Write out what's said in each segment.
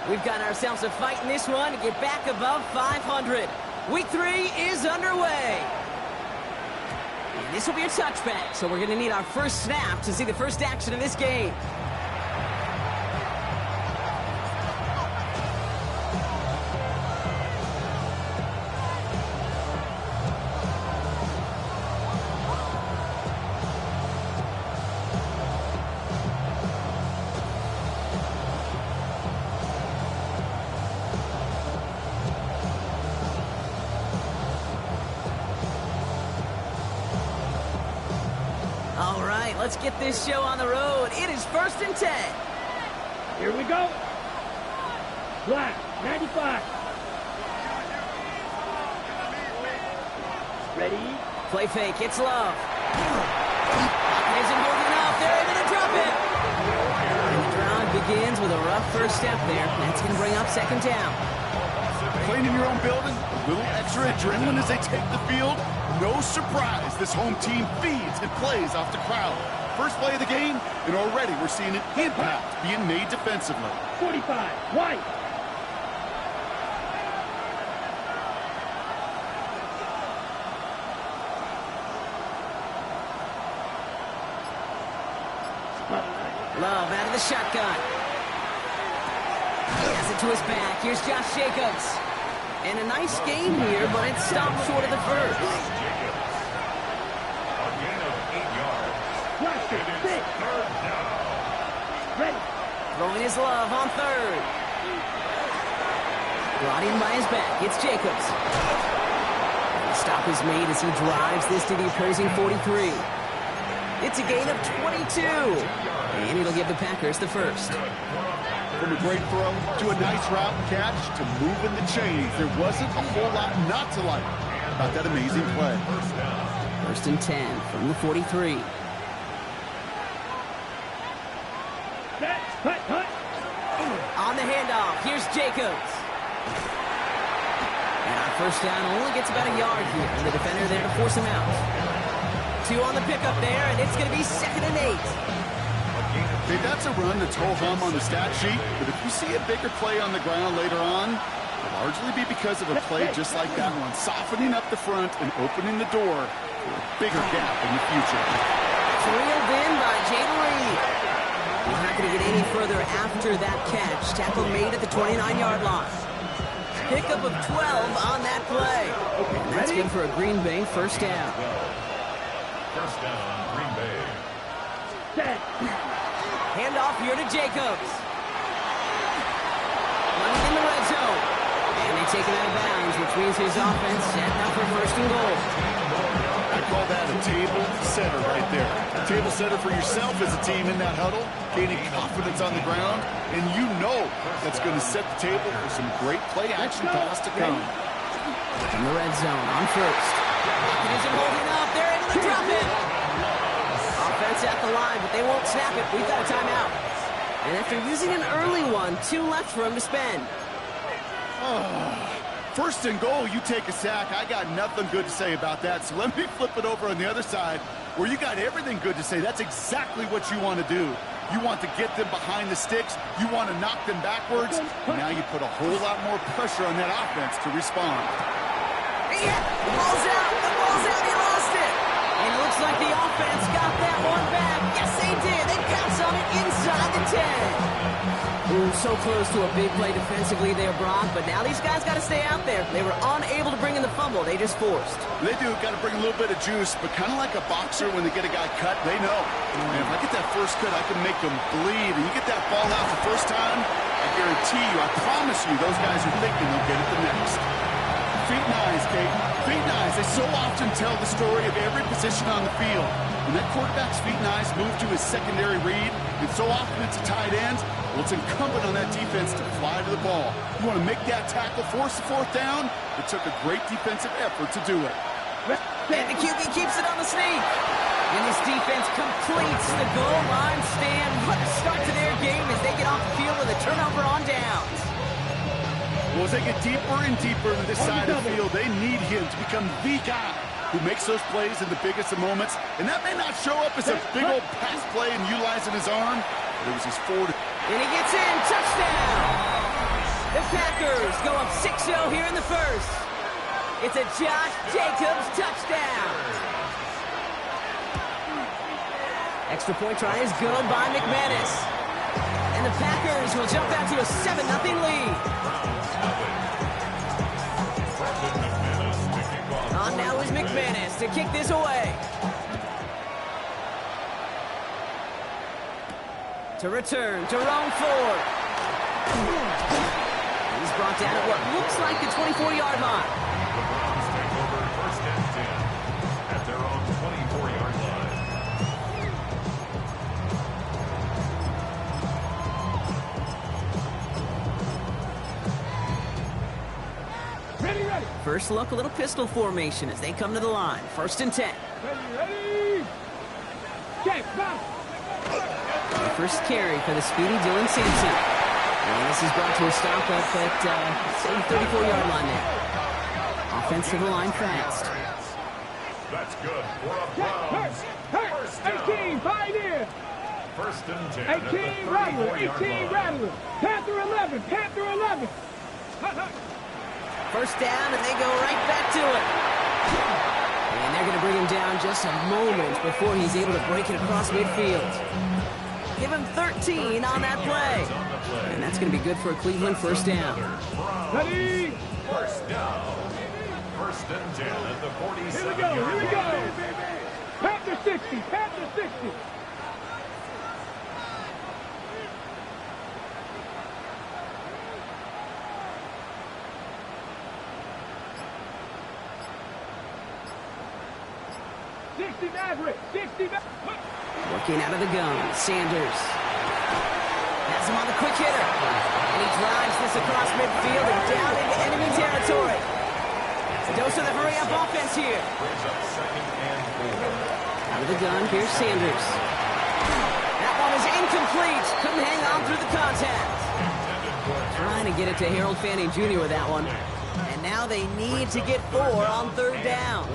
We've got ourselves a fight in this one to get back above 500. Week 3 is underway. And this will be a touchback, so we're going to need our first snap to see the first action of this game. All right, let's get this show on the road. It is 1st and 10. Here we go. Black, 95. Ready? Play fake, it's Love. Isn't holding up, they're able to drop it. And the drive begins with a rough first step there. That's going to bring up 2nd down. Playing in your own building, a little extra adrenaline as they take the field. No surprise, this home team feeds and plays off the crowd. First play of the game, and already we're seeing an impact being made defensively. 45, White. Love out of the shotgun. He has it to his back. Here's Josh Jacobs. And a nice game here, but it stopped short of the first. Throwing his Love on 3rd. Brought in by his back. It's Jacobs. And the stop is made as he drives this to the opposing 43. It's a gain of 22. And it'll give the Packers the first. From a great throw to a nice route and catch to moving the chains, there wasn't a whole lot not to like about that amazing play. 1st and 10 from the 43. On the handoff, here's Jacobs. And our first down only gets about a yard here. And the defender there to force him out. 2 on the pickup there, and it's going to be 2nd and 8. Hey, that's a run that's ho-hum on the stat sheet, but if you see a bigger play on the ground later on, it'll largely be because of a play just like that one, softening up the front and opening the door for a bigger gap in the future. Reeled in by Jayden Reed. He's not going to get any further after that catch. Tackle made at the 29-yard line. Pickup of 12 on that play. And that's good for a Green Bay first down. First down, Green Bay. Handoff here to Jacobs. Running in the red zone. And they take it out of bounds, which means his offense set up for 1st and goal. I call that a table setter right there. A table setter for yourself as a team in that huddle, gaining confidence on the ground, and you know that's going to set the table for some great play action pass to come. From the red zone on 1st. It isn't holding up. They're able to drop it. Offense at the line, but they won't snap it. We've got a timeout. And after using an early one, 2 left for him to spend. 1st and goal, you take a sack. I got nothing good to say about that. So let me flip it over on the other side where you got everything good to say. That's exactly what you want to do. You want to get them behind the sticks. You want to knock them backwards. And now you put a whole lot more pressure on that offense to respond. Yeah, the ball's out. The ball's out. He lost it. And it looks like the offense got that one back. Yes, they did. They pounce on it inside the 10. Ooh, so close to a big play defensively there, Brock. But now these guys got to stay out there. They were unable to bring in the fumble. They just forced. They do. Got to bring a little bit of juice. But kind of like a boxer when they get a guy cut, they know. Man, if I get that first cut, I can make them bleed. And you get that ball out the first time, I guarantee you, I promise you, those guys are thinking they'll get it the next. Feet and eyes, Kate. Feet and eyes. They so often tell the story of every position on the field. When that quarterback's feet and eyes move to his secondary read, and so often it's a tight end, well, it's incumbent on that defense to fly to the ball. You want to make that tackle, force the 4th down? It took a great defensive effort to do it. And the QB keeps it on the sneak. And this defense completes the goal line stand. What a start to their game as they get off the field with a turnover on downs. Well, as they get deeper and deeper into this side of the field, they need him to become the guy who makes those plays in the biggest of moments. And that may not show up as a big old pass play and utilizing his arm, but it was his forward. And he gets in. Touchdown. The Packers go up 6-0 here in the first. It's a Josh Jacobs touchdown. Extra point try is good by McManus. And the Packers will jump out to a 7-0 lead. On now is McManus to kick this away. To return, Jerome Ford. He's brought down at what looks like the 24-yard line. The Browns take over first and 10 at their own 24-yard line. Ready, ready. First look, a little pistol formation as they come to the line. First and 10. Ready. Check, bounce. The first carry for the speedy Dylan Sampson. And this is brought to a stop at that same 34-yard line there. Offensive line fast. That's good for a Browns. First down. 18, 5 here. First and 10 at the 18, Rattler. 34-yard 18, line. Rattler. Panther 11, Panther 11. First down, and they go right back to it. And they're going to bring him down just a moment before he's able to break it across midfield. Give him 13 on that play. And that's going to be good for a Cleveland first down. Ready. First down. First and 10 at the 47-yard line. Here we go. Panther 60, Panther 60. Maverick, 60 Maverick. Working out of the gun, Sanders. Has him on the quick hitter. And he drives this across midfield and down into enemy territory. It's a dose of the hurry-up offense here. Brings up second and 4. Out of the gun, here's Sanders. That one is incomplete. Couldn't hang on through the contact. Trying to get it to Harold Fanning Jr. with that one. And now they need to get 4 on third down.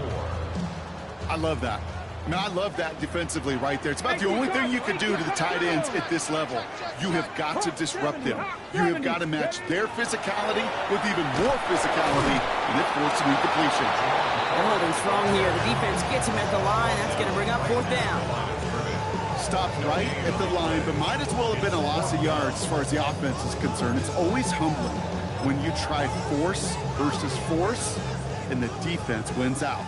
I love that. I mean, I love that defensively right there. It's about the only thing you can do to the tight ends at this level. You have got to disrupt them. You have got to match their physicality with even more physicality, and it forces an incompletion. They're holding strong here. The defense gets him at the line. That's going to bring up fourth down. Stopped right at the line, but might as well have been a loss of yards as far as the offense is concerned. It's always humbling when you try force versus force, and the defense wins out.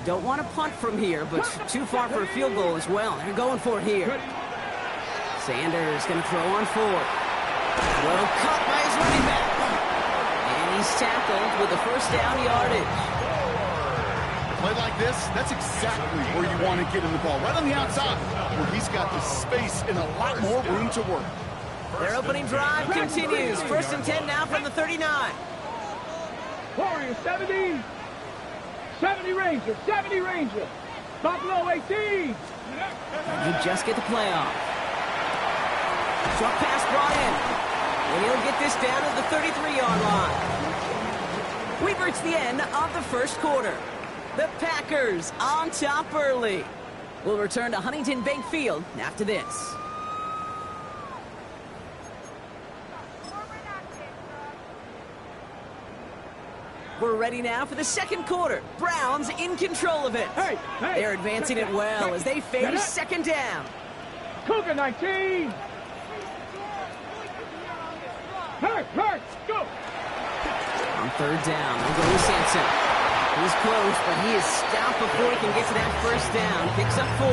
Don't want to punt from here, but too far for a field goal as well. They're going for it here. Sanders going to throw on 4. Well caught by his running back. And he's tackled with the first down yardage. A play like this, that's exactly where you want to get in the ball. Right on the outside, where he's got the space and a lot more room to work. Their opening drive continues. First and 10 now from the 39. Warriors 70. 70 Ranger, 70 Ranger. Buffalo 18. And he just get the play off. Short pass brought in. And he'll get this down at the 33-yard line. We've reached the end of the first quarter. The Packers on top early. We'll return to Huntington Bank Field after this. We're ready now for the second quarter. Browns in control of it. Hey, They're advancing it well as they face second down. Cougar 19. Hurt, go. On third down, they'll go with Sampson. He's close, but he is stopped before he can get to that first down. Picks up 4.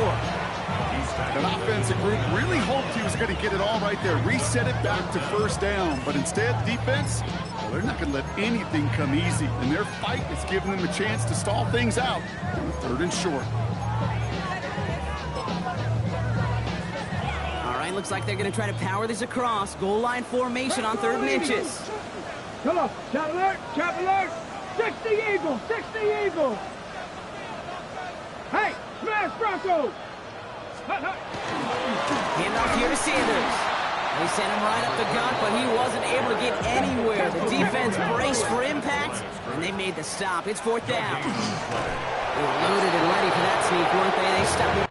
That offensive group really hoped he was going to get it all right there, reset it back to first down. But instead, defense, well, they're not going to let anything come easy. And their fight is giving them a chance to stall things out on third and short. All right, looks like they're going to try to power this across. Goal line formation on 3rd and inches. Come on, shot alert. 60 Eagles, 60 Eagles. Hey, smash Broncos. Handoff here to Sanders. They sent him right up the gut, but he wasn't able to get anywhere. The defense braced for impact, and they made the stop. It's 4th down. They were loaded and ready for that sneak, weren't they? They stopped.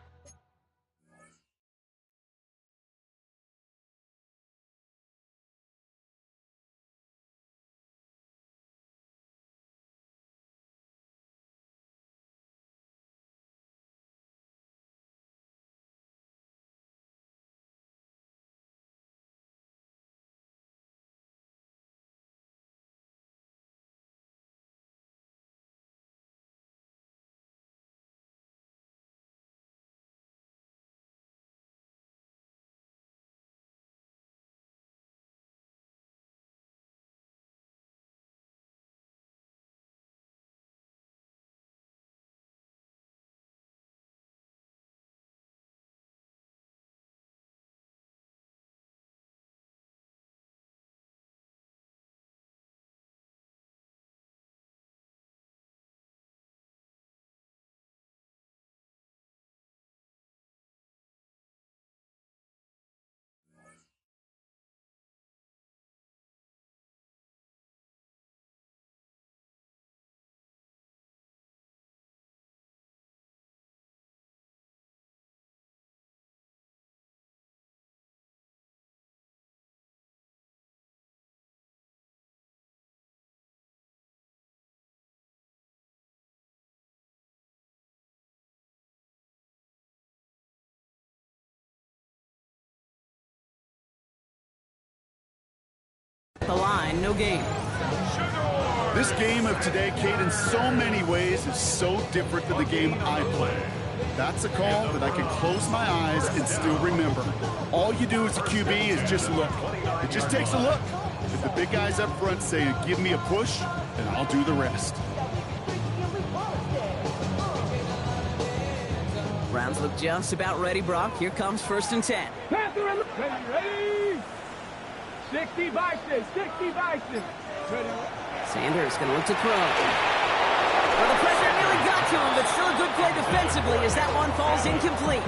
The line, no gain. This game of today, Kate, in so many ways is so different than the game I played. That's a call that I can close my eyes and still remember. All you do as a QB is just look. It just takes a look. If the big guys up front say, give me a push, then I'll do the rest. Browns look just about ready, Brock. Here comes 1st and 10. Panther in the ready. 60 Bison, 60 Bison. Ready. Sanders going to look to throw. Well, the pressure nearly got to him, but still a good play defensively as that one falls incomplete.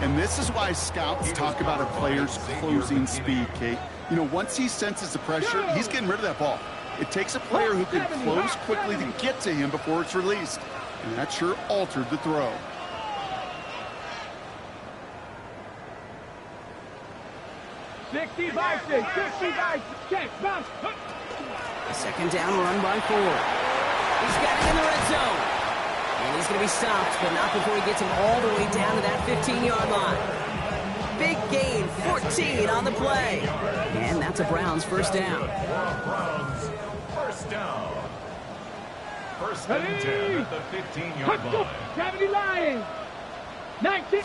And this is why scouts talk about a player's closing speed, Kate. You know, once he senses the pressure, he's getting rid of that ball. It takes a player who can close quickly to get to him before it's released. And that sure altered the throw. Check, bounce. A 2nd down run by Ford. He's got it in the red zone. And he's going to be stopped, but not before he gets him all the way down to that 15-yard line. Big gain, 14 on the play. And that's a Browns 1st down. Browns, 1st down. 1st and 10 at the 15-yard line. 70 Lions. 19.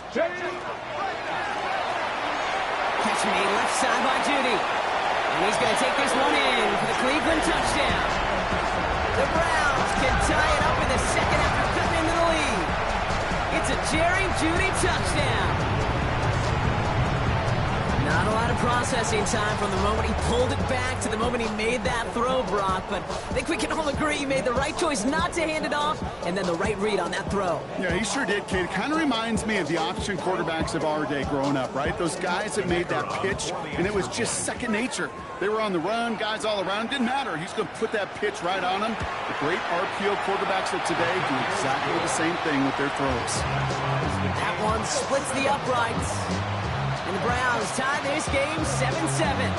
Catch made left side by Judy. And he's going to take this one in for the Cleveland touchdown. The Browns can tie it up in the 2nd after cutting into the lead. It's a Jerry Judy touchdown. Not a lot of processing time from the moment he pulled it back to the moment he made that throw, Brock. But I think we can all agree he made the right choice not to hand it off and then the right read on that throw. Yeah, he sure did, Kate. It kind of reminds me of the option quarterbacks of our day growing up, right? Those guys that made that pitch, and it was just second nature. They were on the run, guys all around. Didn't matter. He's going to put that pitch right on them. The great RPO quarterbacks of today do exactly the same thing with their throws. That one splits the uprights. And the Browns tie this game 7-7.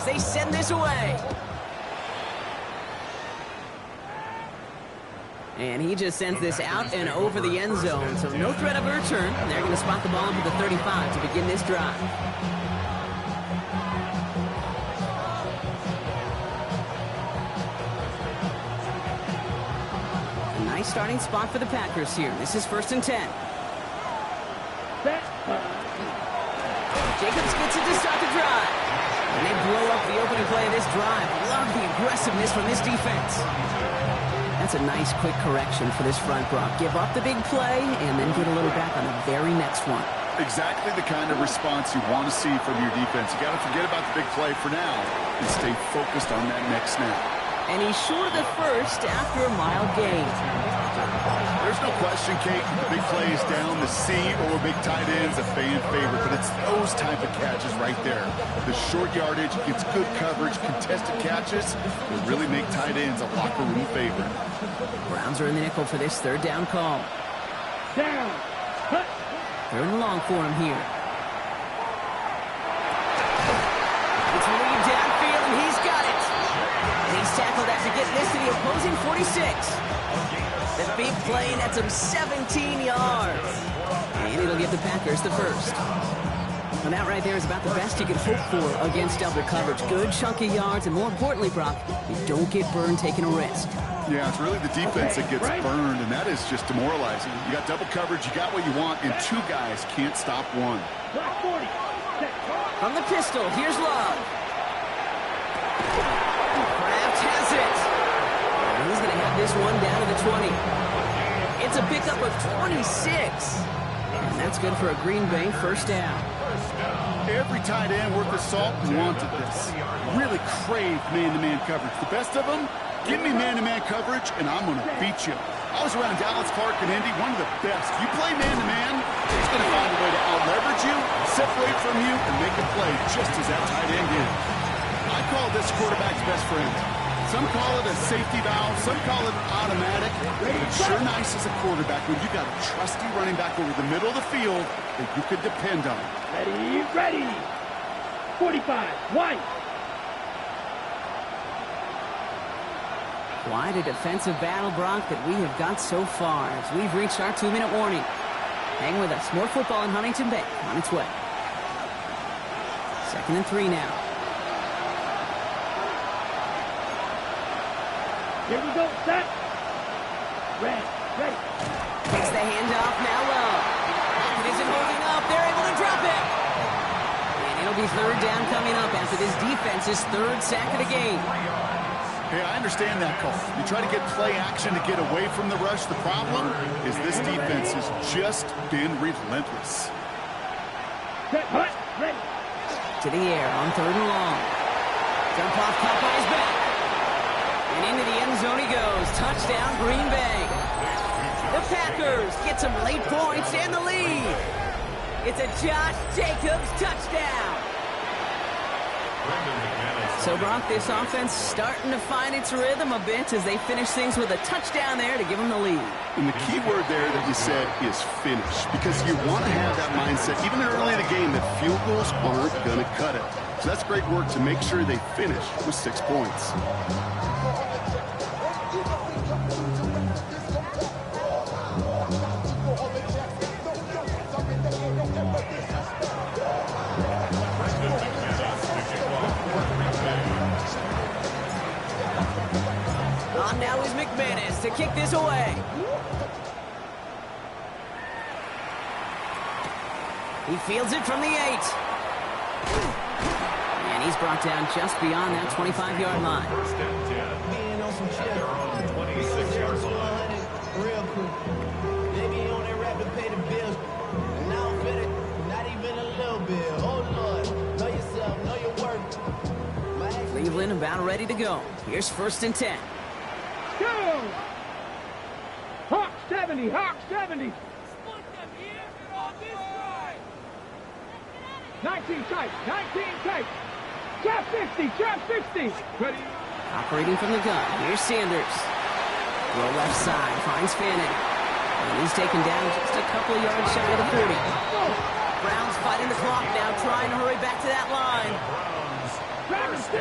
They send this away. And he just sends this out and over the end zone, so no threat of a return. They're going to spot the ball into the 35 to begin this drive. A nice starting spot for the Packers here. This is 1st and 10. Jacobs gets it to start the drive. And they blow up the opening play of this drive. Love the aggressiveness from this defense. That's a nice quick correction for this front, Brock. Give up the big play and then get a little back on the very next one. Exactly the kind of response you want to see from your defense. You got to forget about the big play for now and stay focused on that next snap. And he's short of the first after a mild gain. There's no question, Kate, the big play is down the seam or big tight ends a fan favorite, but it's those type of catches right there. The short yardage, gets good coverage, contested catches will really make tight ends a locker room favorite. Browns are in the nickel for this 3rd down call. Down. 3rd and long for him here. It's lead downfield, and he's got it. And he's tackled after getting this to the opposing 46. The big play nets him 17 yards. And it'll give the Packers the first. Well, that right there is about the best you can hope for against double coverage. Good chunky yards, and more importantly, Brock, you don't get burned taking a risk. Yeah, it's really the defense that gets burned, and that is just demoralizing. You got double coverage, you got what you want, and 2 guys can't stop one. From the pistol, here's Love. Kraft has it. And he's going to have this one down to the 20. It's a pickup of 26. And that's good for a Green Bay 1st down. Every tight end worth his salt wanted this. Really craved man-to-man coverage. The best of them, give me man-to-man coverage, and I'm going to beat you. I was around Dallas, Clark, and Indy, one of the best. You play man-to-man, he's going to find a way to out-leverage you, separate from you, and make a play just as that tight end did. I call this quarterback's best friend. Some call it a safety valve, some call it automatic. It's sure nice as a quarterback when you got a trusty running back over the middle of the field that you could depend on. Ready. 45, 1. Quite a defensive battle, Brock, that we have got so far as we've reached our 2-minute warning. Hang with us. More football in Huntington Bay on its way. 2nd and 3 now. Here we go, set. Ready. Takes the handoff now low. It isn't moving up. They're able to drop it. And it'll be 3rd down coming up after this defense's 3rd sack of the game. Hey, I understand that call. You try to get play action to get away from the rush. The problem is this defense has just been relentless. Ready. To the air on 3rd and long. Dump off Popeye's back. And into the end zone he goes. Touchdown, Green Bay. The Packers get some late points and the lead. It's a Josh Jacobs touchdown. So, Brock, this offense starting to find its rhythm a bit as they finish things with a touchdown there to give them the lead. And the key word there that you said is finish, because you want to have that mindset, even early in the game, that field goals aren't going to cut it. So that's great work to make sure they finish with 6 points. On now is McManus to kick this away. He fields it from the 8. And he's brought down just beyond that 25-yard line. 1st and 10. Their own 26-yard line. Real quick. Maybe you on that rapid pay the bills. Now I'm fit it. Not even a little bit. Oh, Lord. Know yourself. Know your work. Cleveland about ready to go. Here's 1st and 10. Go! Hawk 70. 19 tight. Trap 60. Ready. Operating from the gun. Here's Sanders. Throw left side. Finds Fannin. And he's taken down just a couple of yards shy of the 40. Browns fighting the clock now, trying to hurry back to that line. Trap 60.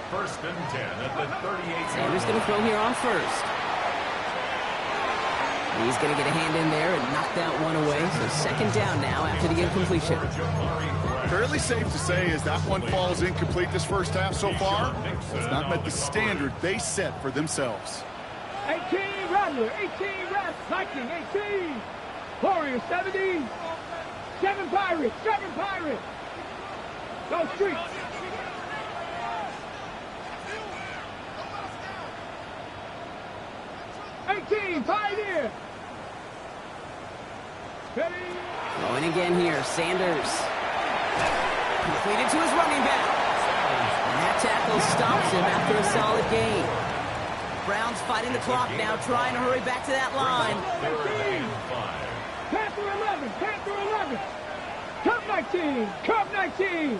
1st and 10 at the 38. Sanders going to throw here on 1st. He's going to get a hand in there and knock that one away. So 2nd down now after the incompletion. Fairly safe to say as that one falls incomplete this first half so far, it's not met the standard they set for themselves. 18 Rattler. 19, 18. Warriors 70. 7 Pirates. Go Streets. 18, Pioneer. Ready. Going again here, Sanders. Completed to his running back. And that tackle stops him after a solid gain. Browns fighting the clock now, trying to hurry back to that line. 11. Cup 19.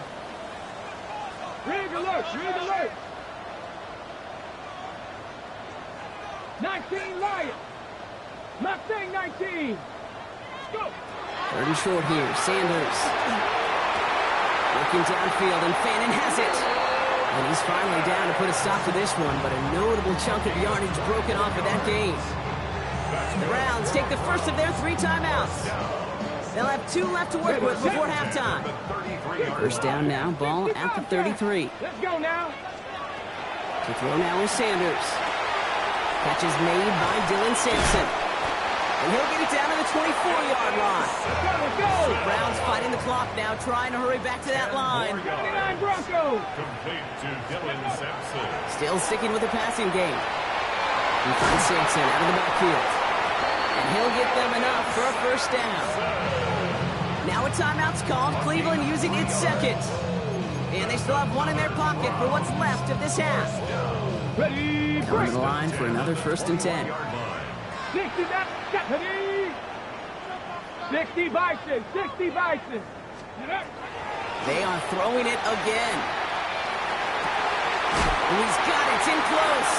Rig alert. 19 Lions. Mustang 19. Go. 3rd and short here. Sanders. Looking downfield, and Fannin has it. And he's finally down to put a stop to this one, but a notable chunk of yardage broken off of that game. The Browns take the first of their 3 timeouts. They'll have 2 left to work with before halftime. 1st down now, ball at the 33. Let's go now. To throw now is Sanders. Catch is made by Dylan Sampson. And he'll get it down to the 24-yard line. Let's go. Browns fighting the clock now, trying to hurry back to that line. 59 Broncos. Complete to Dylan Sampson. Still sticking with the passing game. He finds Sampson out of the backfield. And he'll get them enough for a 1st down. Now a timeout's called. Cleveland using its 2nd. And they still have 1 in their pocket for what's left of this half. Ready. Coming to the line for another 1st and 10. 60 Bison. They are throwing it again. And he's got it. It's in close.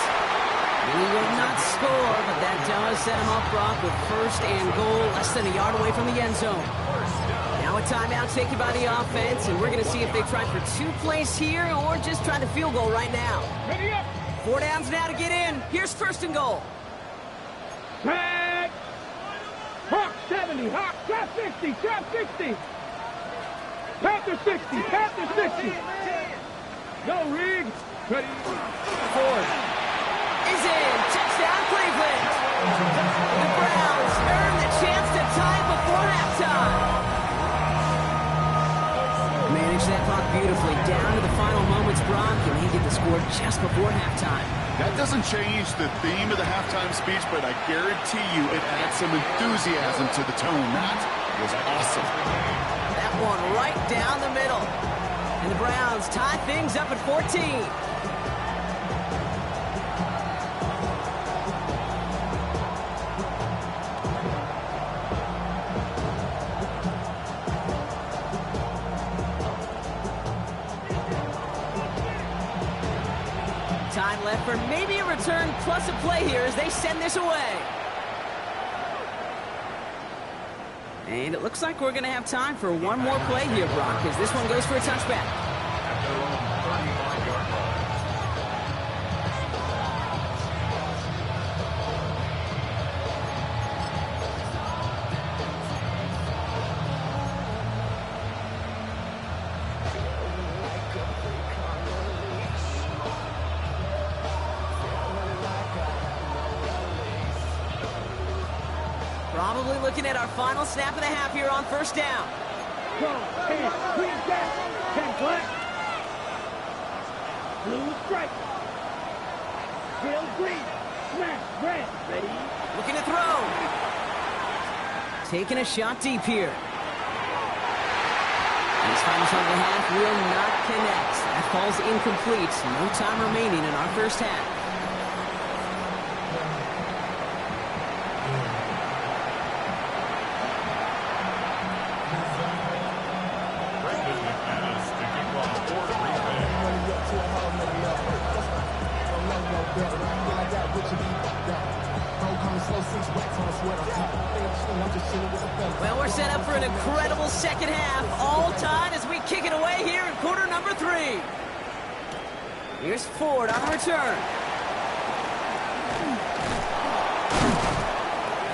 And he will not score, but that does set him up, Brock, with first and goal, less than a yard away from the end zone. Now a timeout taken by the offense, and we're going to see if they try for 2 plays here or just try the field goal right now. Ready up. 4 downs now to get in. Here's first and goal. Tag. Hawk 70. Hawk. Trap 60. Trap 60. Panther 60. Panther 60. Go, Rig. Ready. Ford is in. Touchdown, Cleveland. The Browns earn the chance to tie before halftime. Manage that clock beautifully. Down to the final moments, Brock, and he get the score just before halftime. That doesn't change the theme of the halftime speech, but I guarantee you it adds some enthusiasm to the tone. That was awesome. That one right down the middle. And the Browns tie things up at 14. Time left for maybe a return plus a play here as they send this away. And it looks like we're going to have time for one more play here, Brock, as this one goes for a touchback. At their own 35-yard line. Probably looking at our final snap of the half here on first down. Go. Hand. Green back. 10 black. Blue strike. Bill green. Smash. Red. Ready. Looking to throw. Taking a shot deep here. And his final shot of the half will not connect. That falls incomplete. No time remaining in our first half. Well, we're set up for an incredible second half. All tied as we kick it away here in quarter number 3. Here's Ford on the return.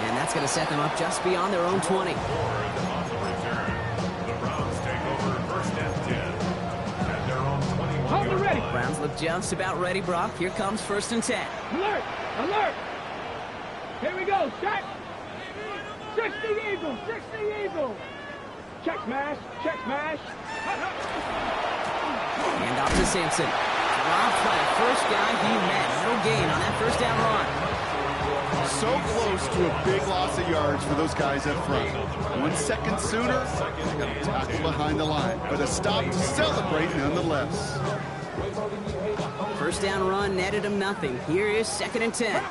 And that's going to set them up just beyond their own 20. On the return, the Browns take over first and 10 at their own 21-yard ready. line. Browns look just about ready, Brock. Here comes first and 10. Alert. Alert. Here we go. Check. 60 Eagles. 60 Eagles. Check smash. Check smash. Hand off to Sampson. Dropped by the first guy he met. No gain on that first down run. So close to a big loss of yards for those guys up front. 1 second sooner, they got a tackle behind the line. But a stop to celebrate nonetheless. First down run netted him nothing. Here is second and 10.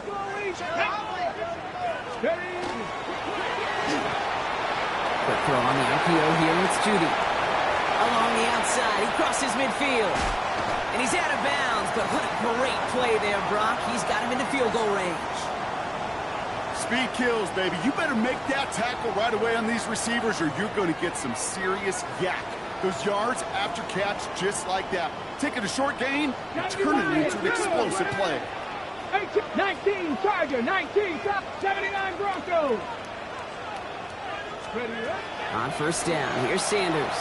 Quick throw on the RPO here. It's Judy. Along the outside, he crosses midfield. And he's out of bounds, but what a great play there, Brock. He's got him into field goal range. Speed kills, baby. You better make that tackle right away on these receivers or you're going to get some serious yak. Those yards after catch just like that. Taking a short gain and turning it into an explosive play. 19 Charger, 19 top 79 Broncos. Ready up. On first down, here's Sanders.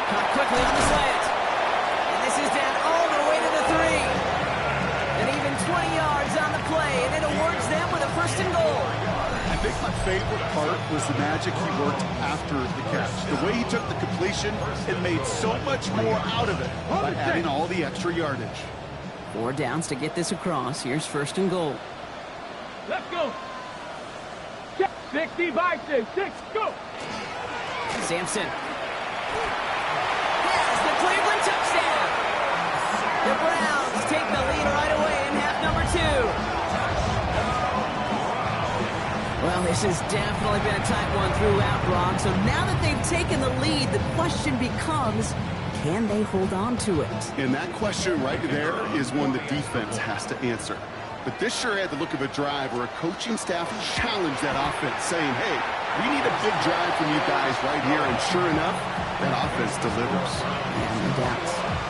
Caught quickly on the slant. And this is down all the way to the 3. And even 20 yards on the play, and it awards them with a first and goal. I think my favorite part was the magic he worked after the catch. The way he took the completion, it made so much more out of it by adding all the extra yardage. 4 downs to get this across. Here's first and goal. Let's go. 60 by 6, go. Sampson. Yes, the Cleveland touchdown. The Browns take the lead right away in half number 2. Well, this has definitely been a tight one throughout, Brock. So now that they've taken the lead, the question becomes, can they hold on to it? And that question right there is one the defense has to answer. But this sure had the look of a drive where a coaching staff challenged that offense, saying, hey, we need a big drive from you guys right here. And sure enough, that offense delivers. And no doubt.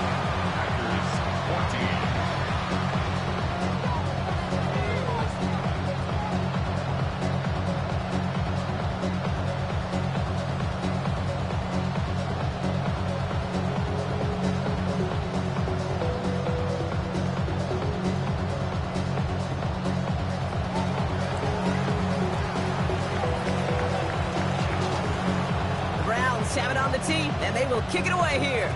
Have it on the tee, and they will kick it away here.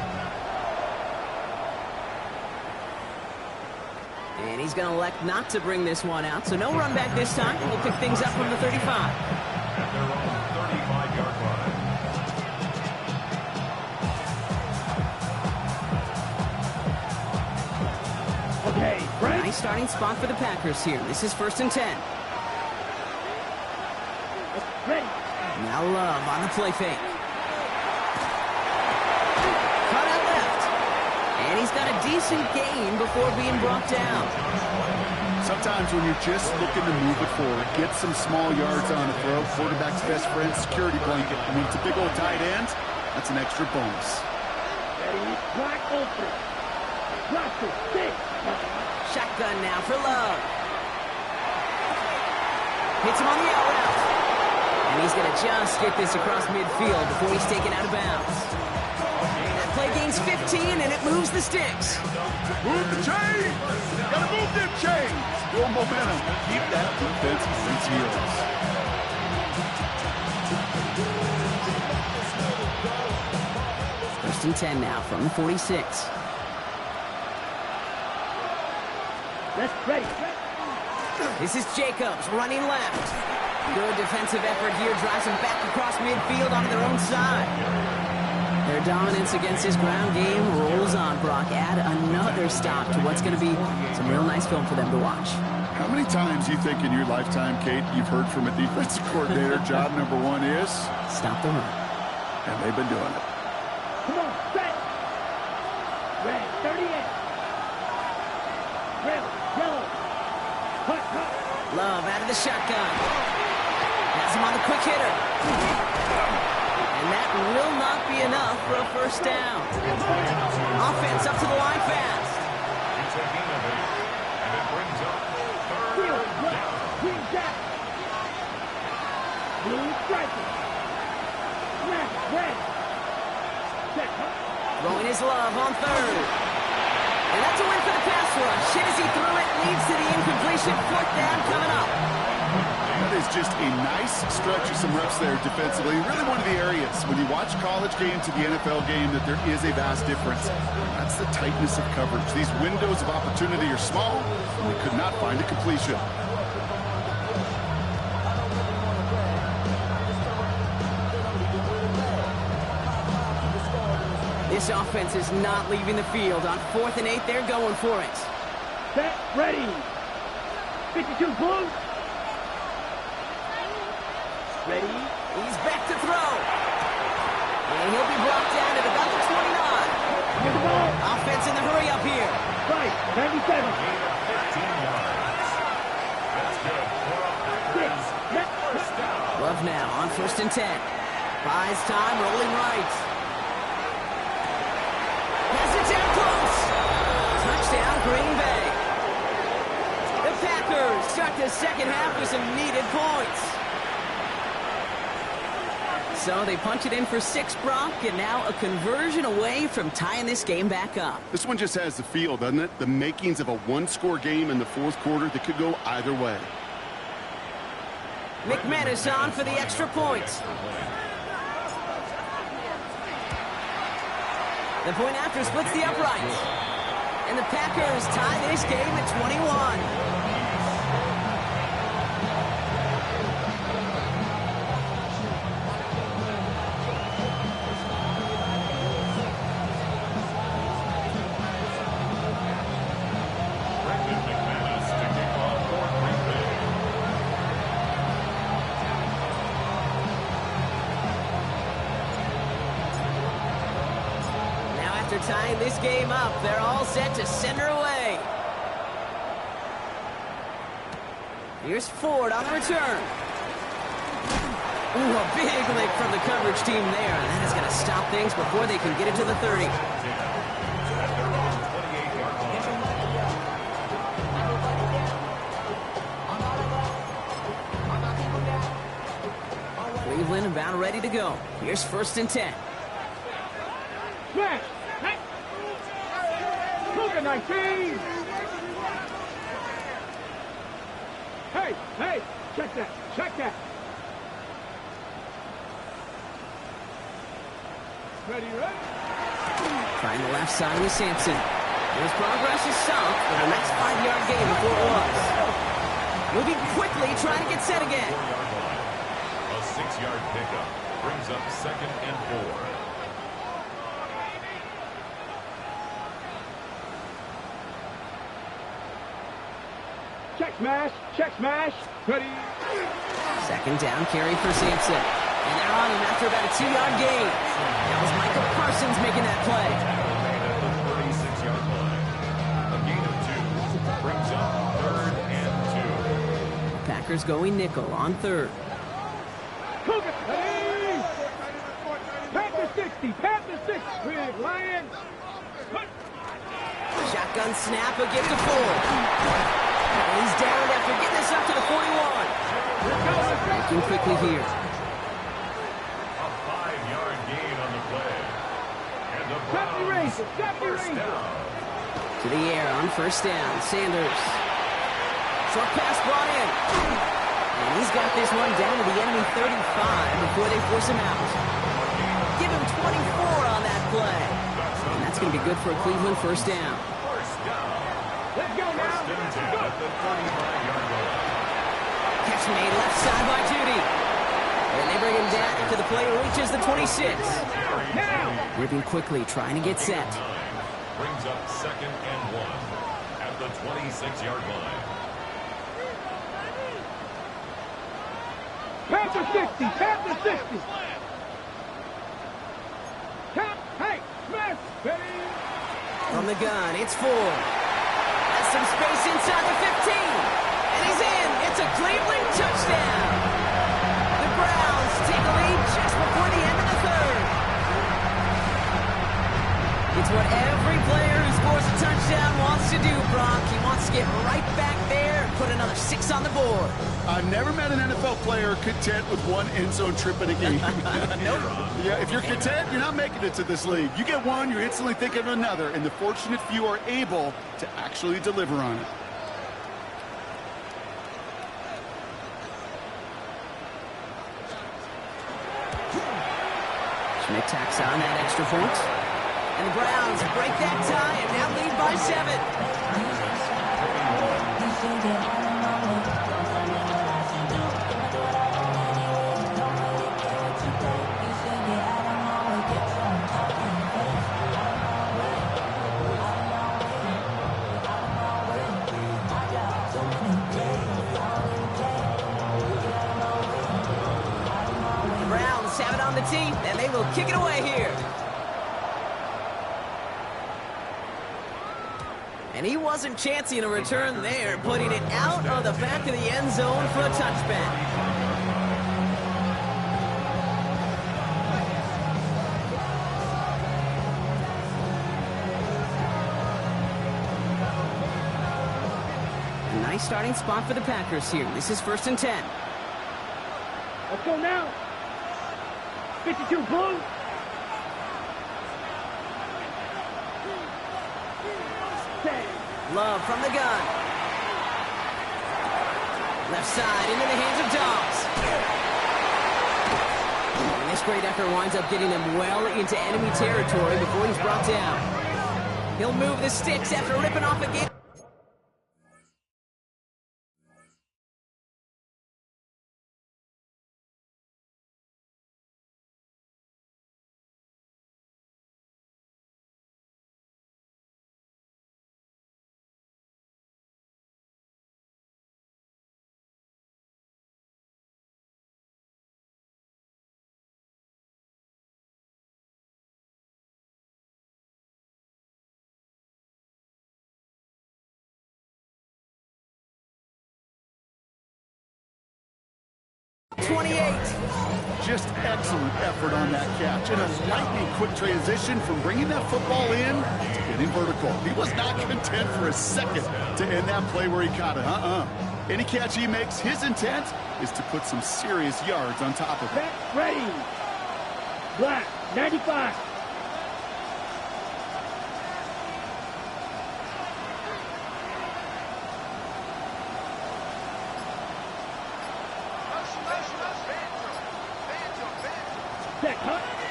And he's going to elect not to bring this one out, so no run back this time. We'll pick things up from the 35. At their own 35-yard line. Okay, right. Nice starting spot for the Packers here. This is 1st and 10. Ready. Now Love on the play fake. And he's got a decent gain before being brought down. Sometimes when you're just looking to move it forward, get some small yards on the throw, quarterback's best friend, security blanket. And when it's a big old tight end, that's an extra bonus. Ready. Black open. Black to six. Shotgun now for Love. Hits him on the out route. And he's going to just get this across midfield before he's taken out of bounds. Play gains 15, and it moves the sticks. Move the chains! Gotta move them chains! Build momentum. Keep that defense on its heels. First and 10 now from the 46. Let's ready. This is Jacobs running left. Good defensive effort here. Drives him back across midfield onto their own side. Their dominance against his ground game rolls on, Brock. Add another stop to what's going to be some real nice film for them to watch. How many times do you think in your lifetime, Kate, you've heard from a defensive coordinator, job number one is? Stop the run. And they've been doing it. Come on, set. Red, 38. Red, yellow. Cut, cut. Love out of the shotgun. Has him on the quick hitter. And that will not be enough for a first down. Offense up to the line fast. It's a gain of 8, and it brings up Field, 3rd left, down. green jack. Blue striker. Smash, red. Set, huh? Throwing his Love on 3rd. And that's a win for the pass rush. Hit as he threw it, leads to the incompletion. 4th down coming up. That is just a nice stretch of some reps there defensively. Really one of the areas when you watch college game to the NFL game that there is a vast difference. That's the tightness of coverage. These windows of opportunity are small, and we could not find a completion. This offense is not leaving the field. On 4th and 8, they're going for it. Set, ready. 52 blue. Ready. He's back to throw. And he'll be brought down at about the 29. Get the ball. Offense in the hurry up here. Right, 97. Gain of 15 yards. That's good for a Packers first down. Love now on 1st and 10. Buys time, rolling right. Has it down close. Touchdown, Green Bay. The Packers start the second half with some needed points. So they punch it in for 6, Brock, and now a conversion away from tying this game back up. This one just has the feel, doesn't it? The makings of a one-score game in the 4th quarter that could go either way. McManus on for the extra point. The point after splits the uprights. And the Packers tie this game at 21. After tying this game up, they're all set to send her away. Here's Ford on the return. Ooh, a big lick from the coverage team there, and that is going to stop things before they can get it to the 30. Cleveland about ready to go. Here's 1st and 10. Smash! Hey! Look at 19! Hey! Check that! Ready? Trying the left side with Sampson. His progress is solid for the next 5-yard gain before it was. Moving quickly, trying to get set again. A 6-yard pickup brings up 2nd and 4. Check smash! Ready? 2nd down carry for Sampson. And they're on him after about a 2-yard gain. That was Michael Parsons making that play. At the 36-yard line. A gain of 2 brings up 3rd and 2. Packers going nickel on 3rd. Hey! Panther 60! Big Lion! Shotgun snap, a gift to Ford. And he's down after getting this up to the 41. Breaking quickly here. A 5-yard gain on the play. And the Browns first down. To the air on 1st down. Sanders. Short pass brought in. And he's got this one down to the enemy 35 before they force him out. Give him 24 on that play. And that's going to be good for a Cleveland 1st down. First down. Let's go now! First and 10 at the 35-yard line. Catch made left side by Judy. And they bring him down after the play reaches the 26. Now! Ripping quickly, trying to get set. 9 brings up 2nd and 1 at the 26-yard line. Panther 60! Hey! Smash! Ready? From the gun, it's Ford. Has some space inside the 15. And he's in. It's a Cleveland touchdown. The Browns take a lead just before the end of the 3rd. It's what every player who scores a touchdown wants to do, Brock. He wants to get right back there and put another 6 on the board. I've never met an NFL player content with one end zone trip in a game. Yeah, if you're content, you're not making it to this league. You get one, you're instantly thinking of another, and the fortunate few are able to actually deliver on it. Schmidt tacks on that extra point. And the Browns break that tie and now lead by 7. The team, and they will kick it away here. And he wasn't chancing a return there, putting it out of the back of the end zone for a touchback. A nice starting spot for the Packers here. This is 1st and 10. Let's go now. 52 blue. Love from the gun. Left side into the hands of Dobbs. And this great effort winds up getting him well into enemy territory before he's brought down. He'll move the sticks after ripping off a game. 28. Just excellent effort on that catch. And a lightning quick transition from bringing that football in to getting vertical. He was not content for a second to end that play where he caught it. Any catch he makes, his intent is to put some serious yards on top of it. Ready. Black, 95.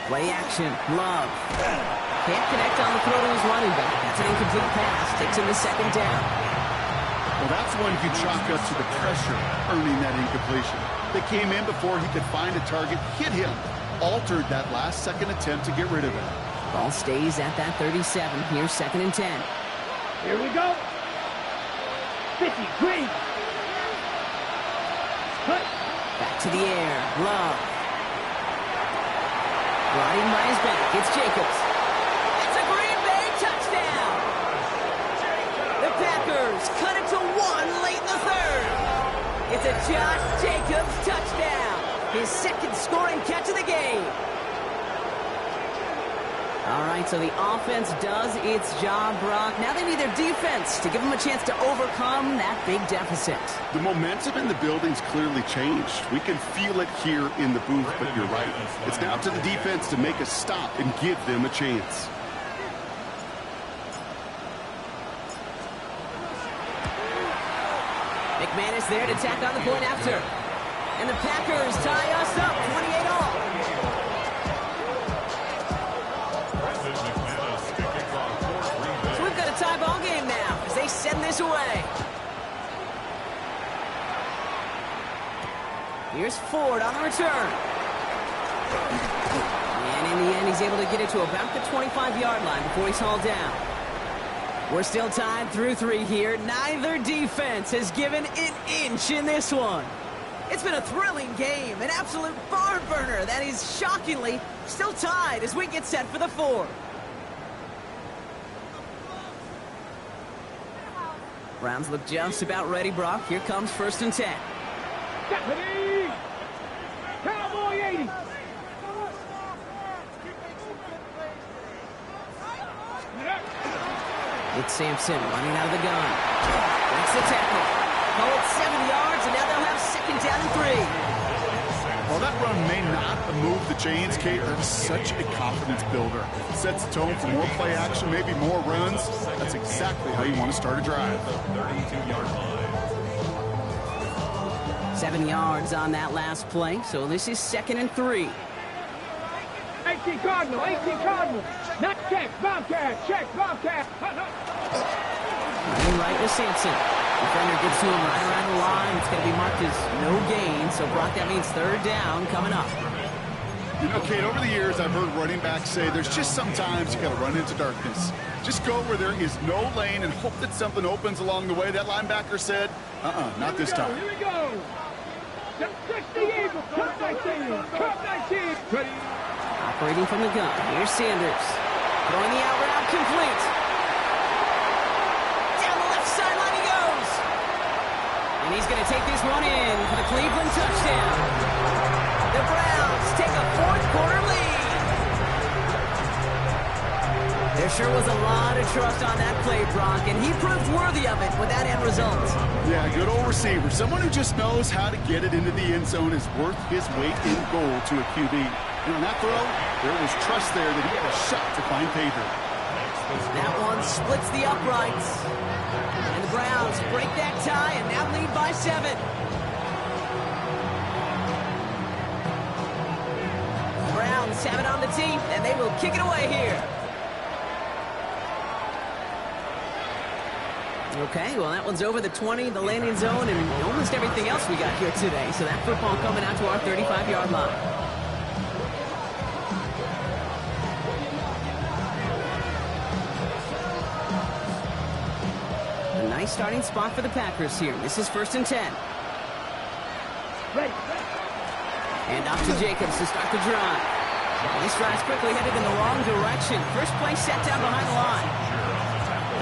Play action. Love. Can't connect on the throw to his running back. That's an incomplete pass. Takes him to second down. Well, that's one you can chalk up to the pressure earning that incompletion. They came in before he could find a target, hit him, altered that last-second attempt to get rid of it. Ball stays at that 37. Here's 2nd and 10. Here we go. 50, green. Cut. Back to the air. Love. Brought in by his back. It's Jacobs. It's a Green Bay touchdown. The Packers cut it to 1 late in the 3rd. It's a Josh Jacobs touchdown. His 2nd scoring catch of the game. All right, so the offense does its job, Brock. Now they need their defense to give them a chance to overcome that big deficit. The momentum in the building's clearly changed. We can feel it here in the booth, but you're right. It's now to the defense to make a stop and give them a chance. McManus there to tack on the point after. And the Packers tie us up, 28 all. So we've got a tie ball game now as they send this away. Here's Ford on the return. And in the end, he's able to get it to about the 25-yard line before he's hauled down. We're still tied through 3 here. Neither defense has given an inch in this one. It's been a thrilling game, an absolute barn burner that is shockingly still tied as we get set for the 4th. Browns look just about ready, Brock. Here comes 1st and 10. Ready. Cowboy 80. It's Sampson running out of the gun. Breaks the tackle. Call it 7 yards, and now they'll have 2nd down and 3. While that run may not move the chains, Kate, that's such a confidence builder. It sets the tone for more play action, maybe more runs. That's exactly how you want to start a drive. 32-yard line. 7 yards on that last play, so this is 2nd and 3. 18 Cardinal, 18 Cardinal. Not check, Bobcat, check, Bobcat. Running right to Sampson. Defender gets to him right around the line. It's going to be marked as no gain, so Brock, that means 3rd down coming up. You know, Kate, over the years, I've heard running backs say there's just sometimes you got to run into darkness. Just go where there is no lane and hope that something opens along the way. That linebacker said, not this time. Here we go. 60 Eagles, cut 19, cut 19. Ready. Operating from the gun. Here's Sanders. Throwing the out route complete. Down the left sideline he goes. And he's going to take this one in for the Cleveland touchdown. The Browns take a 4th quarter lead. There sure was a lot of trust on that play, Brock, and he proved worthy of it with that end result. Yeah, good old receiver. Someone who just knows how to get it into the end zone is worth his weight in gold to a QB. And on that throw, there was trust there that he had a shot to find pay dirt. That one splits the uprights. And the Browns break that tie and now lead by 7. The Browns have it on the team, and they will kick it away here. Okay, well, that one's over the 20, the landing zone, and almost everything else we got here today. So that football coming out to our 35-yard line. A nice starting spot for the Packers here. This is 1st and 10. Ready. And off to Jacobs to start the drive. These drives quickly headed in the wrong direction. First play set down behind the line.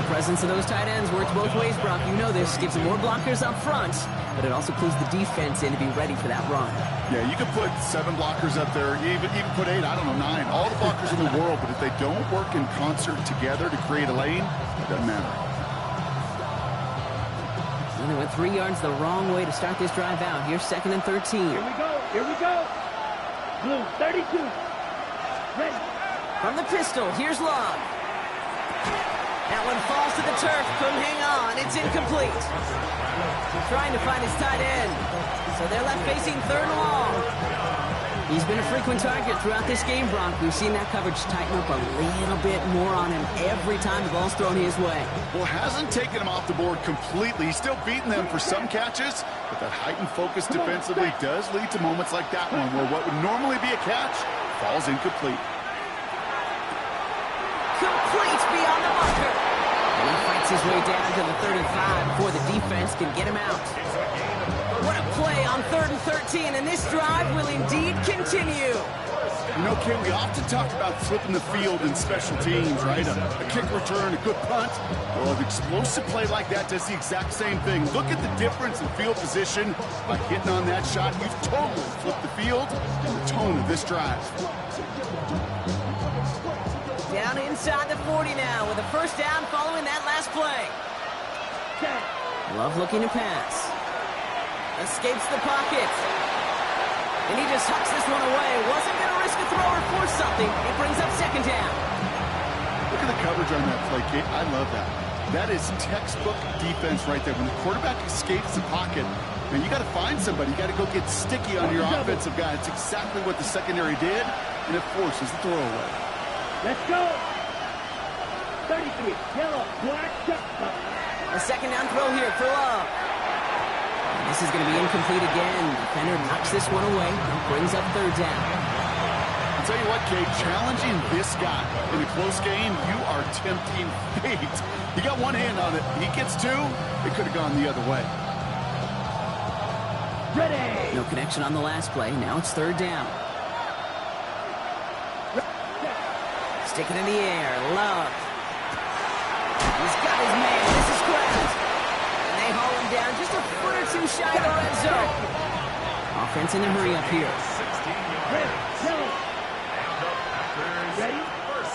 The presence of those tight ends works both ways, Brock. You know this. Gives them more blockers up front, but it also clues the defense in to be ready for that run. Yeah, you can put 7 blockers up there, even put 8, I don't know, 9. All the blockers in the world, but if they don't work in concert together to create a lane, it doesn't matter. And they went 3 yards the wrong way to start this drive out. Here's 2nd and 13. Here we go. Here we go. Blue, 32. Ready. From the pistol, here's Love. That one falls to the turf. Couldn't hang on. It's incomplete. Trying to find his tight end. So they're left facing 3rd and long. He's been a frequent target throughout this game, Brock. We've seen that coverage tighten up a little bit more on him every time the ball's thrown his way. Well, hasn't taken him off the board completely. He's still beating them for some catches, but that heightened focus defensively does lead to moments like that one where what would normally be a catch falls incomplete. Complete beyond the marker. And he fights his way down to the 35 before the defense can get him out. What a play on 3rd and 13, and this drive will indeed continue. You know, Kim, we often talk about flipping the field in special teams, right? A kick return, a good punt. Well, an explosive play like that does the exact same thing. Look at the difference in field position. By hitting on that shot, you've totally flipped the field and the tone of this drive. Down inside the 40 now with a 1st down following that last play. Love looking to pass. Escapes the pocket. And he just hucks this one away. Wasn't going to risk a throw or force something. It brings up 2nd down. Look at the coverage on that play, Kate. I love that. That is textbook defense right there. When the quarterback escapes the pocket, man, you got to find somebody. You got to go get sticky on your offensive guy. It's exactly what the secondary did, and it forces the throwaway. Let's go. 33. Yellow. Black. A 2nd down throw here for Love. And this is going to be incomplete again. Defender knocks this one away and brings up 3rd down. I'll tell you what, Kate, challenging this guy in a close game, you are tempting fate. He got one hand on it. He gets 2. It could have gone the other way. Ready. No connection on the last play. Now it's 3rd down. Stick it in the air. Love. He's got his man. This is grabbed. And they haul him down just a foot or 2 shy of the red zone. Offense in a hurry up here. Ready?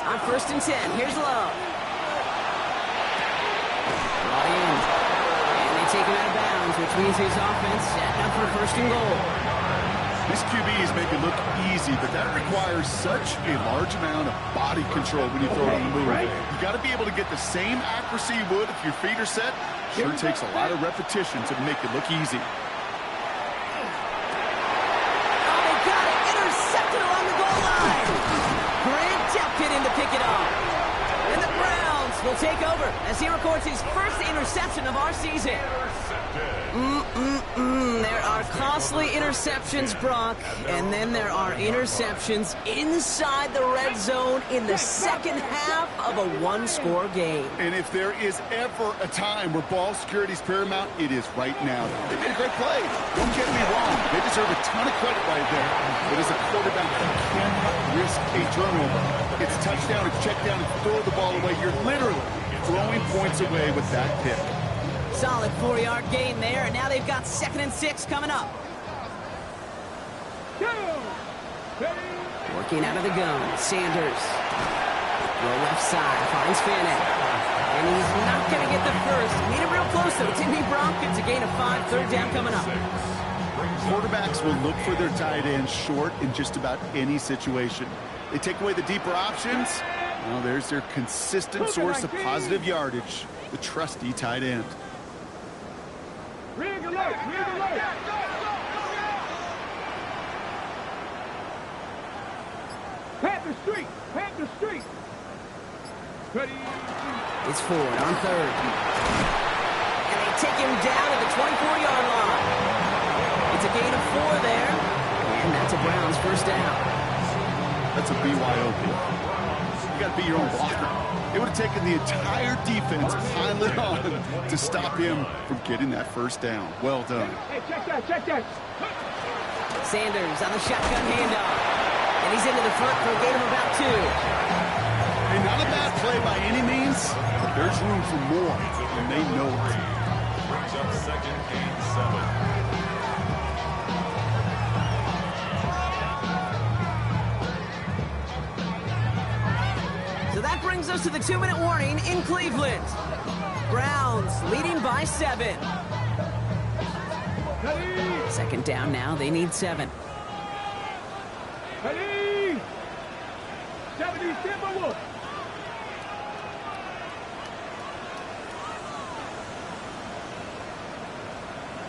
On 1st and 10. Here's Love. Brought in. And they take him out of bounds, which means his offense setting up for 1st and goal. This QB is making it look easy, but that requires such a large amount of body control when you throw it on the move. You got to be able to get the same accuracy you would if your feet are set. Sure takes a lot of repetition to make it look easy. Oh, they got it. Intercepted along the goal line. Grant Delpit in to pick it off. And the Browns will take over as he records his 1st interception of our season. There are costly interceptions, Brock, and then there are interceptions inside the red zone in the 2nd half of a 1-score game. And if there is ever a time where ball security is paramount, it is right now. They made a great play. Don't get me wrong. They deserve a ton of credit right there. But as a quarterback, you cannot risk a turnover. It's touchdown, it's check down, it's throw the ball away. You're literally throwing points away with that pick. Solid 4-yard gain there, and now they've got 2nd and 6 coming up. Working out of the gun, Sanders. Throw left side, finds Fanning. And he's not going to get the first. Need him real close, though. Didn't he, Brock? It's a gain of 5, 3rd down coming up. Quarterbacks will look for their tight end short in just about any situation. They take away the deeper options. Well, there's their consistent source of positive yardage, the trusty tight end. Rig alert. Rig alert. Panther Street. Panther Street. Ready. It's Ford on 3rd. And they take him down at the 24-yard line. It's a gain of 4 there. And that's a Browns 1st down. That's a BYOB. You got to be your own blocker. It would have taken the entire defense piling on to stop him from getting that 1st down. Well done. Hey, check that, check that. Sanders on the shotgun handoff. And he's into the front for a gain of about 2. And not a bad play by any means, but there's room for more, and they know it. Brings up second and 7. So that brings us to the 2-minute warning in Cleveland. Browns leading by 7. Second down now, they need 7. Ready? 70 Timberwolves.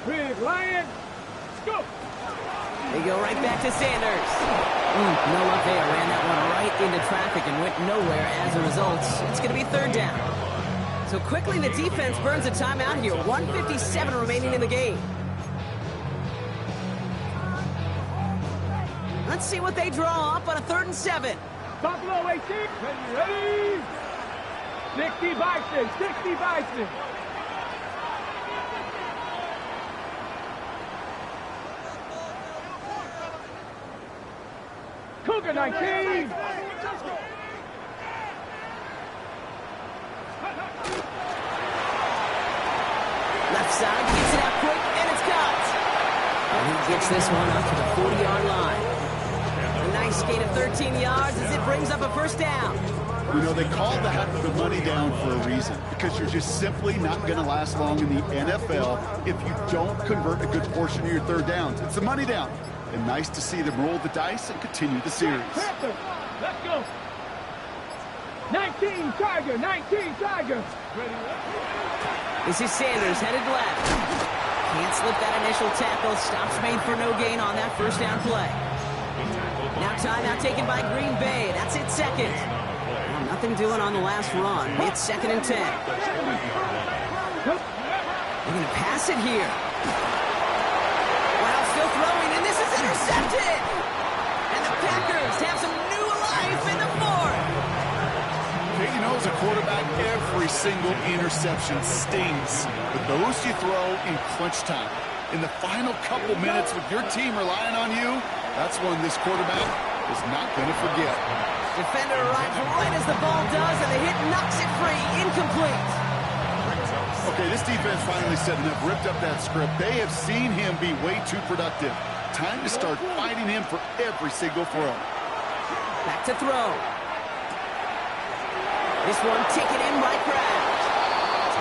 Big Lion. Go. They go right back to Sanders. No luck there. Ran that one right into traffic and went nowhere as a result. It's going to be third down. So quickly the defense burns a timeout here. 1:57 remaining in the game. Let's see what they draw up on a 3rd and 7. Buffalo 18. Ready? 60 Bison. 60 Bison. Cougar 19. Left side gets it out quick, and it's caught. And he gets this one up to the 40-yard line. A nice gain of 13 yards as it brings up a first down. You know, they called the money down for a reason, because you're just simply not going to last long in the NFL if you don't convert a good portion of your third downs. It's the money down. And nice to see them roll the dice and continue the series. Panther. Let's go. 19 Tiger. 19 Tiger. Ready? This is Sanders headed left. Can't slip that initial tackle. Stops made for no gain on that first down play. Now timeout taken by Green Bay. That's it, second. Well, nothing doing on the last run. It's 2nd and 10. They're going to pass it here. Wow, still throwing, and this is intercepted. And the Packers have some new life in the 4th. Hey, you know, as a quarterback, every single interception stings. But those you throw in crunch time. In the final couple minutes with your team relying on you, that's one this quarterback is not going to forget. Defender arrives right as the ball does, and the hit knocks it free. Incomplete. Okay, this defense finally set enough, ripped up that script. They have seen him be way too productive. Time to start fighting him for every single throw. Back to throw. This one taken in by Kraft.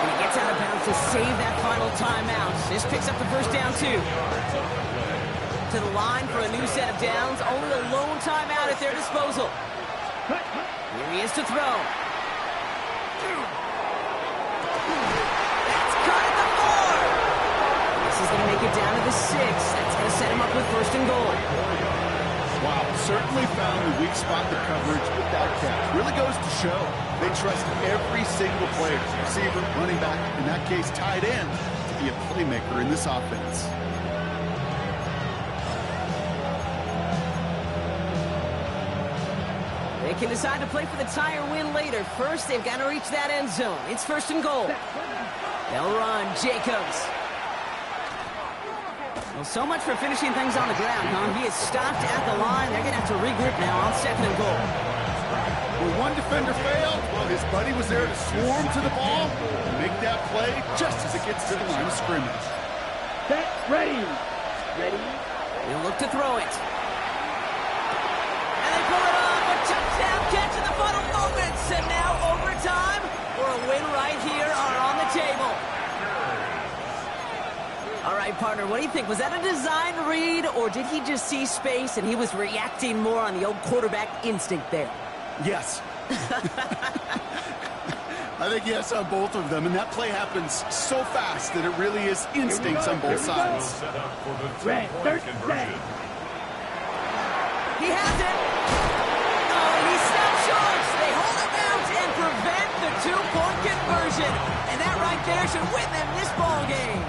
And he gets out of bounds to save that final timeout. This picks up the first down, too. To the line for a new set of downs. Only a lone timeout at their disposal. Here he is to throw. That's caught at the 4. This is going to make it down to the 6. That's going to set him up with 1st and goal. Wow, certainly found the weak spot in the coverage with that catch. Really goes to show they trust every single player, receiver, running back, in that case tight end, to be a playmaker in this offense. They can decide to play for the tie or win later. First, they've got to reach that end zone. It's 1st and goal. They'll run. Jacobs. Well, so much for finishing things on the ground, huh? He is stopped at the line. They're going to have to regroup now on 2nd and goal. When one defender failed, well, his buddy was there to swarm to the ball and make that play just as it gets to the line of scrimmage. Set, ready. Ready. He'll look to throw it. And they pull it off. A touchdown catch in the final moments. And now overtime or a win right here are on the table. All right, partner, what do you think? Was that a design read, or did he just see space and he was reacting more on the old quarterback instinct there? Yes. I think yes on both of them, and that play happens so fast that it really is instincts on both sides. Set up for the Red, two-point third, conversion. He has it. Oh, he snaps short. They hold him out and prevent the 2-point conversion. And that right there should win them this ball game.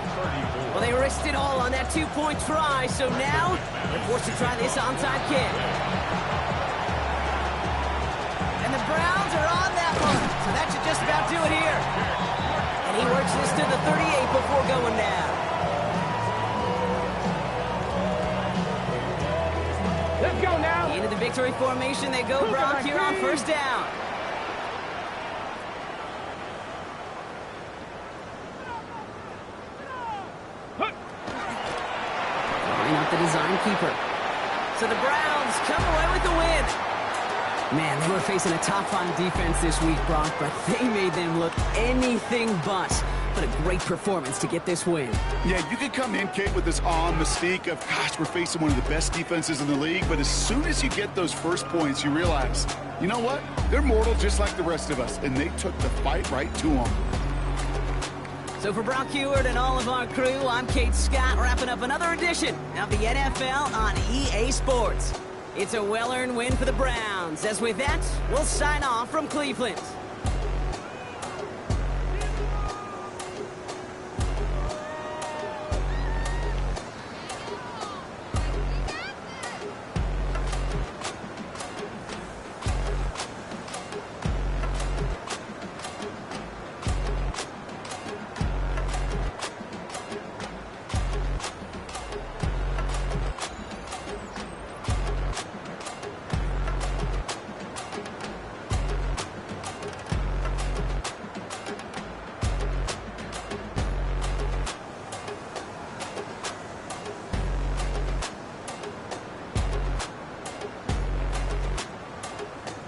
Well, they risked it all on that 2-point try, so now they're forced to try this onside kick. And the Browns are on that one, so that should just about do it here. And he works this to the 38 before going down. Let's go now. Into the victory formation they go, Brock, here on 1st down. timekeeper. So the Browns come away with the win. Man, they were facing a top-5 defense this week, Brock, but they made them look anything but. What a great performance to get this win. Yeah, you could come in, Kate, with this awe and mystique of, gosh, we're facing one of the best defenses in the league, but as soon as you get those first points, you realize, you know what? They're mortal just like the rest of us, and they took the fight right to them. So for Brock Heward and all of our crew, I'm Kate Scott, wrapping up another edition of the NFL on EA Sports. It's a well-earned win for the Browns, as with that, we'll sign off from Cleveland.